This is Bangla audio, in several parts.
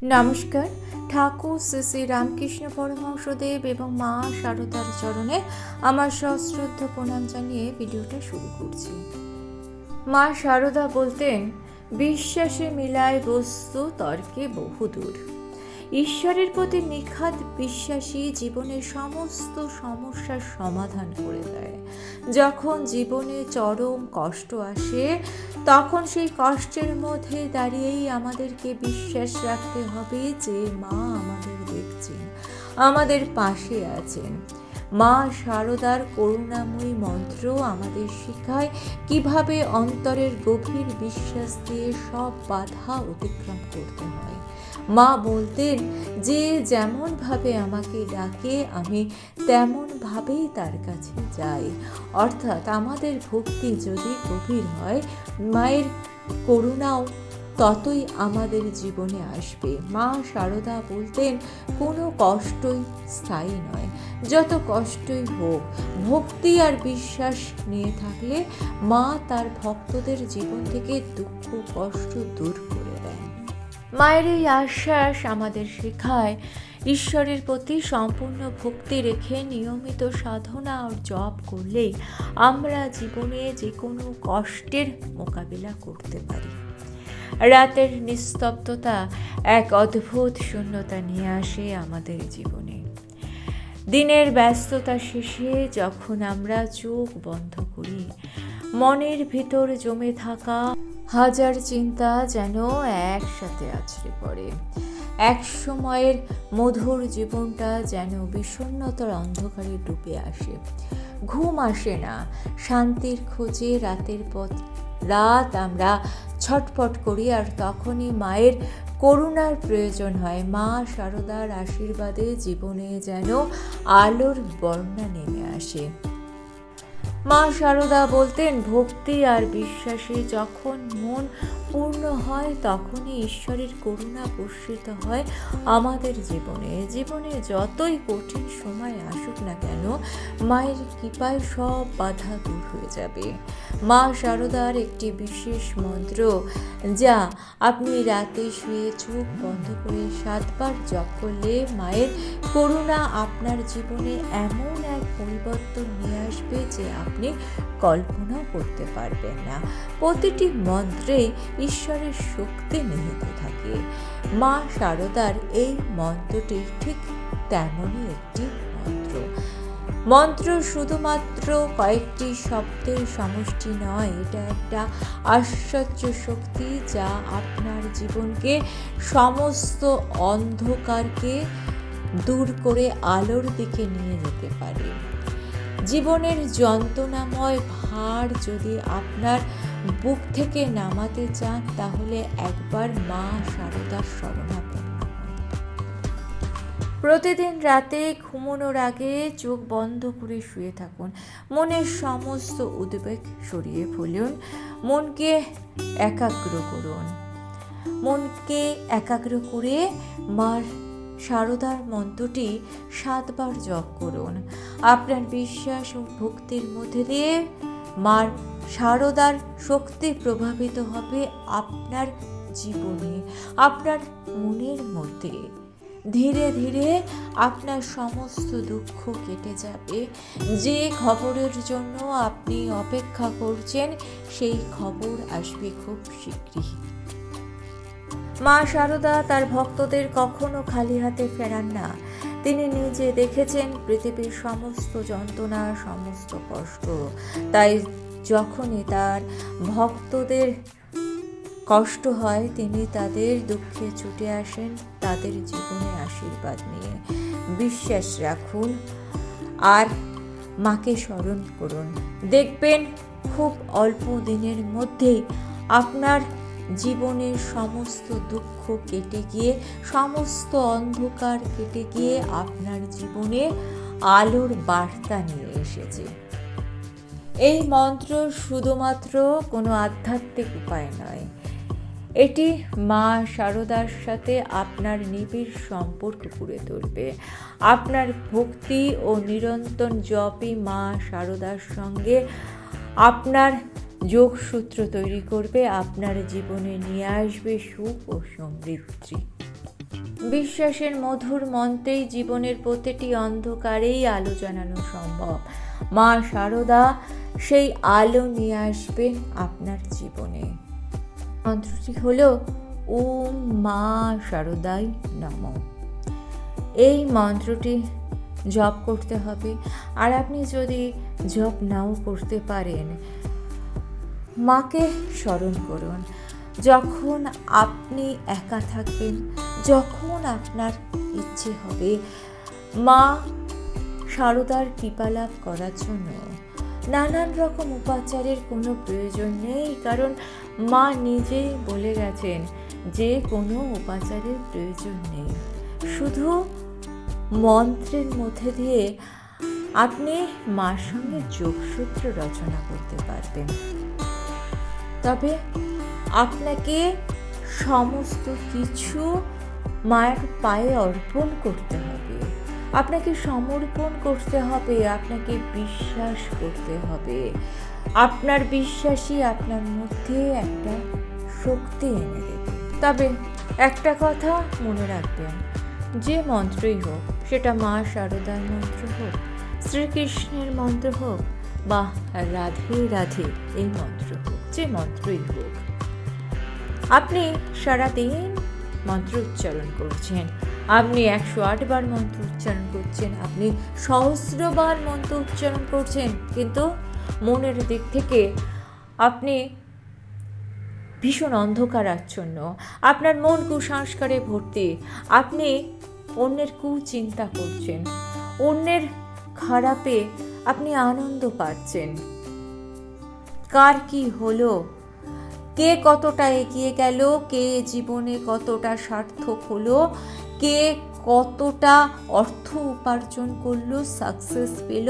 নমস্কার। ঠাকুর শ্রী শ্রী রামকৃষ্ণ পরমহংসদেব এবং মা শারদার চরণে আমার সশ্রদ্ধ প্রণাম জানিয়ে ভিডিওটা শুরু করছি। মা শারদা বলতেন, বিশ্বাসে মিলায় বস্তু তর্কে বহুদূর। ঈশ্বরের প্রতি নিখাদ বিশ্বাসী জীবনের সমস্ত সমস্যার সমাধান করে দেয়। যখন জীবনে চরম কষ্ট আসে, তখন সেই কষ্টের মধ্যে দাঁড়িয়েই আমাদেরকে বিশ্বাস রাখতে হবে যে মা আমাদের দেখছেন, আমাদের পাশে আছেন। মা শারদার করুণাময়ী মন্ত্র আমাদের শেখায় কিভাবে অন্তরের গভীর বিশ্বাস দিয়ে সব বাধা অতিক্রম করতে হয়। মা বলতেন যে যেমনভাবে আমাকে ডাকে আমি তেমনভাবেই তার কাছে যাই। অর্থাৎ আমাদের ভক্তি যদি গভীর হয়, মায়ের করুণাও ততই আমাদের জীবনে আসবে। মা শারদা বলতেন, কোনো কষ্টই স্থায়ী নয়, যত কষ্টই হোক ভক্তি আর বিশ্বাস নিয়ে থাকলে মা তার ভক্তদের জীবন থেকে দুঃখ কষ্ট দূর করে দেন। মায়ের এই আশ্বাস আমাদের শেখায় ঈশ্বরের প্রতি সম্পূর্ণ ভক্তি রেখে নিয়মিত সাধনা ও জপ করলেই আমরা জীবনে যে কোনো কষ্টের মোকাবিলা করতে পারি। রাতের নিস্তব্ধতা এক অদ্ভুত শূন্যতা নিয়ে আসে আমাদের জীবনে। দিনের ব্যস্ততা শেষে যখন আমরা চোখ বন্ধ করি, মনের ভিতর জমে থাকা হাজার চিন্তা যেন একসাথে আছড়ে পড়ে। এক সময়ের মধুর জীবনটা যেন বিষণ্ণতার অন্ধকারে ডুবে আসে। ঘুম আসে না, শান্তির খোঁজে রাতের রাত আমরা ছটফট করি, আর তখনই মায়ের করুণার প্রয়োজন হয়। মা শারদার আশীর্বাদে জীবনে যেন আলোর বর্ণা নেমে আসে। মা শারদা বলতেন, ভক্তি আর বিশ্বাসে যখন মন পূর্ণ হয়, তখনই ঈশ্বরের করুণা বর্ষিত হয় আমাদের জীবনে যতই কঠিন সময় আসুক না কেন, মায়ের কৃপায় সব বাধা দূর হয়ে যাবে। মা শারদার একটি বিশেষ মন্ত্র, যা আপনি রাতে শুয়ে চোখ বন্ধ করে 7 বার জপ করলে মায়ের করুণা আপনার জীবনে এমন এক পরিবর্তন নিয়ে আসবে যে আপনি কল্পনাও করতে পারবেন না। প্রতিটি মন্ত্রে ঈশ্বরের শক্তি নিহিত থাকে। মা শারদার এই মন্ত্রটি ঠিক তেমনই একটি মন্ত্র শুধুমাত্র কয়েকটি শব্দের সমষ্টি নয়, এটা একটা আশ্চর্য শক্তি যা আপনার জীবনকে সমস্ত অন্ধকারকে দূর করে আলোর দিকে নিয়ে যেতে পারে। জীবনের যন্ত্রণাময় ভার যদি আপনার বুক থেকে নামাতে চান, তাহলে একবার মা শারদার শরণাপন্ন হন। প্রতিদিন রাতে ঘুমানোর আগে চোখ বন্ধ করে শুয়ে থাকুন। মনের সমস্ত উদ্বেগ সরিয়ে ফেলুন। মনকে একাগ্র করে মার শারদার মন্ত্রটি 7 বার জপ করুন। আপনার বিশ্বাস ও ভক্তির মধ্যে দিয়ে মার শারদার শক্তি প্রভাবিত হবে আপনার জীবনে, আপনার মনের মধ্যে। ধীরে ধীরে আপনার সমস্ত দুঃখ কেটে যাবে। যে খবরের জন্য আপনি অপেক্ষা করছেন, সেই খবর আসবে খুব শীঘ্রই। মা শারদা তার ভক্তদের কখনো খালি হাতে ফেরান না। তিনি নিজে দেখেছেন পৃথিবীর সমস্ত যন্ত্রণা, সমস্ত কষ্ট। তাই যখনই তার ভক্তদের কষ্ট হয়, তিনি তাদের দুঃখে ছুটে আসেন তাদের জীবনে আশীর্বাদ নিয়ে। বিশ্বাস রাখুন আর মাকে স্মরণ করুন। দেখবেন খুব অল্প দিনের মধ্যেই আপনার জীবনের সমস্ত দুঃখ কেটে গিয়ে, সমস্ত অন্ধকার কেটে গিয়ে আপনার জীবনে আলোর বার্তা নিয়ে এসেছে। এই মন্ত্র শুধুমাত্র কোনো আধ্যাত্মিক উপায় নয়, এটি মা শারদার সাথে আপনার নিবিড় সম্পর্ক গড়ে তুলবে। আপনার ভক্তি ও নিরন্তর জপই মা শারদার সঙ্গে আপনার যোগসূত্র তৈরি করবে, আপনার জীবনে নিয়ে আসবে সুখ ও সমৃদ্ধি। বিশ্বাসের মধুর মন্ত্রেই জীবনের প্রতিটি অন্ধকারেই আলো জানানো সম্ভব। মা শারদা সেই আলো নিয়ে আসবেন আপনার জীবনে। মন্ত্রটি হলো ওম মা শারদাই নমঃ। এই মন্ত্রটি জপ করতে হবে। আর আপনি যদি জপ নাও করতে পারেন, মাকে স্মরণ করুন। যখন আপনি একা থাকবেন, যখন আপনার ইচ্ছে হবে মা শারদার কৃপা লাভ করার জন্য, নানান রকম উপাচারের কোনো প্রয়োজন নেই, কারণ মা নিজেই বলে গেছেন যে কোনো উপাচারের প্রয়োজন নেই। শুধু মন্ত্রের মধ্যে দিয়ে আপনি মার সঙ্গে যোগসূত্র রচনা করতে পারবেন। তবে আপনাকে সমস্ত কিছু মায়ের পায়ে অর্পণ করতে হবে, আপনাকে সমর্পণ করতে হবে, আপনাকে বিশ্বাস করতে হবে। আপনার বিশ্বাসই আপনার মধ্যে একটা শক্তি এনে দেবে। তবে একটা কথা মনে রাখবেন, যে মন্ত্রই হোক, সেটা মা শারদার মন্ত্র হোক, শ্রীকৃষ্ণের মন্ত্র হোক, বা রাধে রাধে এই মন্ত্র হোক, যে মন্ত্রই হোক, আপনি সারাদিন মন্ত্র উচ্চারণ করছেন, আপনি 108 বার মন্ত্র উচ্চারণ করছেন, আপনি সহস্রবার মন্ত্র উচ্চারণ করছেন, কিন্তু মনের দিক থেকে আপনি ভীষণ অন্ধকার আচ্ছন্ন, আপনার মন কুসংস্কারে ভর্তি, আপনি অন্যের কুচিন্তা করছেন, অন্যের খারাপে আপনি আনন্দ পাচ্ছেন। কার কি হলো, কে কতটা এগিয়ে গেল, কে জীবনে কতটা সার্থক হলো, কে কতটা অর্থ উপার্জন করলো, সাকসেস পেল,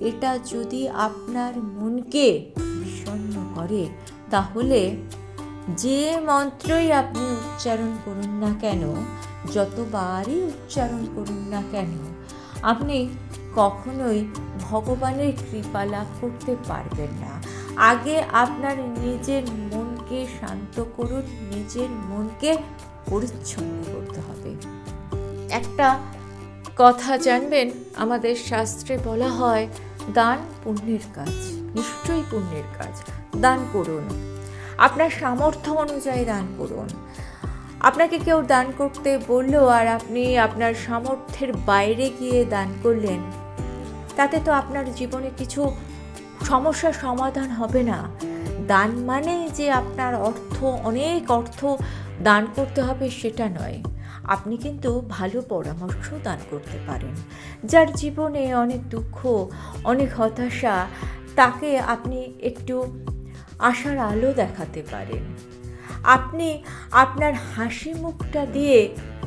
এটা যদি আপনার মনকে বিষণ্ণ করে, তাহলে যে মন্ত্রই আপনি উচ্চারণ করুন না কেন, যতবারই উচ্চারণ করুন না কেন, আপনি কখনোই ভগবানের কৃপা লাভ করতে পারবেন না। আগে আপনার নিজের মনকে শান্ত করুন, নিজের মনকে পরিচ্ছন্ন করতে হবে। একটা কথা জানবেন, আমাদের শাস্ত্রে বলা হয় দান পুণ্যের কাজ, নিশ্চয়ই পুণ্যের কাজ। দান করুন, আপনার সামর্থ্য অনুযায়ী দান করুন। আপনাকে কেউ দান করতে বললো আর আপনি আপনার সামর্থ্যের বাইরে গিয়ে দান করলেন, তাতে তো আপনার জীবনে কিছু সমস্যার সমাধান হবে না। দান মানে যে আপনার অনেক অর্থ দান করতে হবে সেটা নয়। আপনি কিন্তু ভালো পরামর্শ দান করতে পারেন। যার জীবনে অনেক দুঃখ, অনেক হতাশা, তাকে আপনি একটু আশার আলো দেখাতে পারেন। আপনি আপনার হাসি মুখটা দিয়ে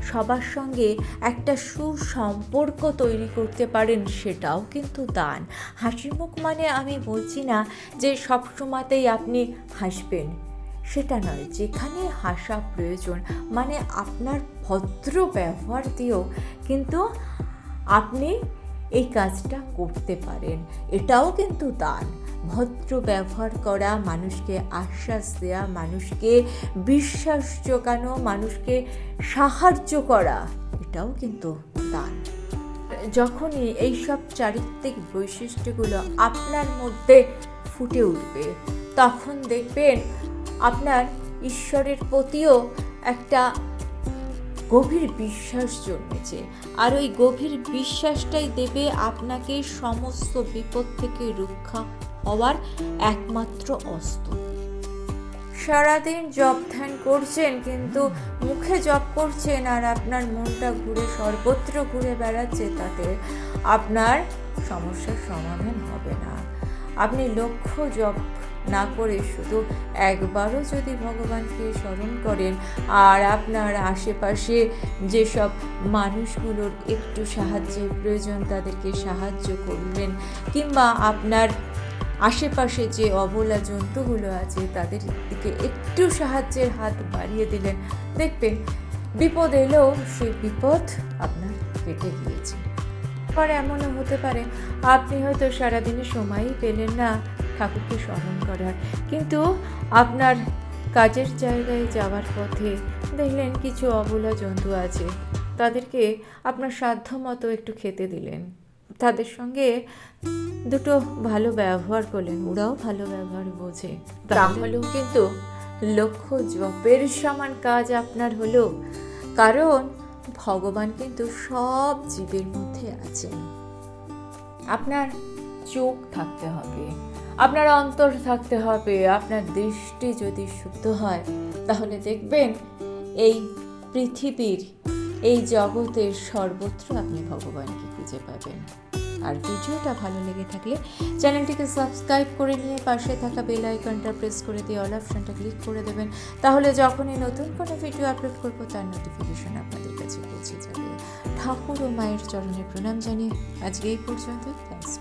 সবার সঙ্গে একটা সুসম্পর্ক তৈরি করতে পারেন, সেটাও কিন্তু দান। হাসি মুখ মানে আমি বলছি না যে সবসময়তেই আপনি হাসবেন, সেটা নয়। যেখানে হাসা প্রয়োজন, মানে আপনার ভদ্র ব্যবহার দিয়েও কিন্তু আপনি এই কাজটা করতে পারেন, এটাও কিন্তু দান। ভদ্র ব্যবহার করা, মানুষকে আশ্বাস দেওয়া, মানুষকে বিশ্বাস জোগানো, মানুষকে সাহায্য করা, এটাও কিন্তু দান। যখনই এইসব চারিত্রিক বৈশিষ্ট্যগুলো আপনার মধ্যে ফুটে উঠবে, তখন দেখবেন আপনার ঈশ্বরের প্রতিও একটা গভীর বিশ্বাস জন্মেছে। আর ওই গভীর বিশ্বাসটাই দেবে আপনাকে সমস্ত বিপদ থেকে রক্ষা হওয়ার একমাত্র অস্ত্র। সারাদিন জপ ধ্যান করছেন, কিন্তু মুখে জপ করছেন আর আপনার মনটা ঘুরে সর্বত্র ঘুরে বেড়াচ্ছে, তাতে আপনার সমস্যার সমাধান হবে না। আপনি লক্ষ্য জপ না করে শুধু একবারও যদি ভগবানকে স্মরণ করেন, আর আপনার আশেপাশে যেসব মানুষগুলোর একটু সাহায্যের প্রয়োজন তাদেরকে সাহায্য করলেন, কিংবা আপনার আশেপাশে যে অবলা জন্তুগুলো আছে তাদের দিকে একটু সাহায্যের হাত বাড়িয়ে দিলেন, দেখবেন বিপদ এলেও সেই বিপদ আপনার কেটে গিয়েছে। পর এমনও হতে পারে আপনি হয়তো সারাদিনে সময়ই পেলেন না ঠাকুরকে স্মরণ করার, কিন্তু আপনার কাজের জায়গায় যাওয়ার পথে দেখলেন কিছু অবলা জন্তু আছে, তাদেরকে আপনার সাধ্য মতো একটু খেতে দিলেন, তাদের সঙ্গে দুটো ভালো ব্যবহার করলেন, ওরাও ভালো ব্যবহার বোঝে, তাহলেও কিন্তু লক্ষ জপের সমান কাজ আপনার হলো। কারণ ভগবান কিন্তু সব জীবের মধ্যে আছেন। আপনার চোখ থাকতে হবে, আপনার অন্তর থাকতে হবে, আপনার দৃষ্টি যদি শুদ্ধ হয় তাহলে দেখবেন এই পৃথিবীর, এই জগতের সর্বত্র আপনি ভগবানকে খুঁজে পাবেন। আর ভিডিওটা ভালো লেগে থাকলে চ্যানেলটিকে সাবস্ক্রাইব করে নিয়ে পাশে থাকা বেল আইকনটা প্রেস করে দিয়ে অল অপশনটা ক্লিক করে দেবেন, তাহলে যখনই নতুন কোনো ভিডিও আপলোড করব তার নোটিফিকেশন আপনাদের কাছে পৌঁছে যাবে। ঠাকুর ও মায়ের চরণে প্রণাম জানিয়ে আজকে এই পর্যন্ত। থ্যাংকস।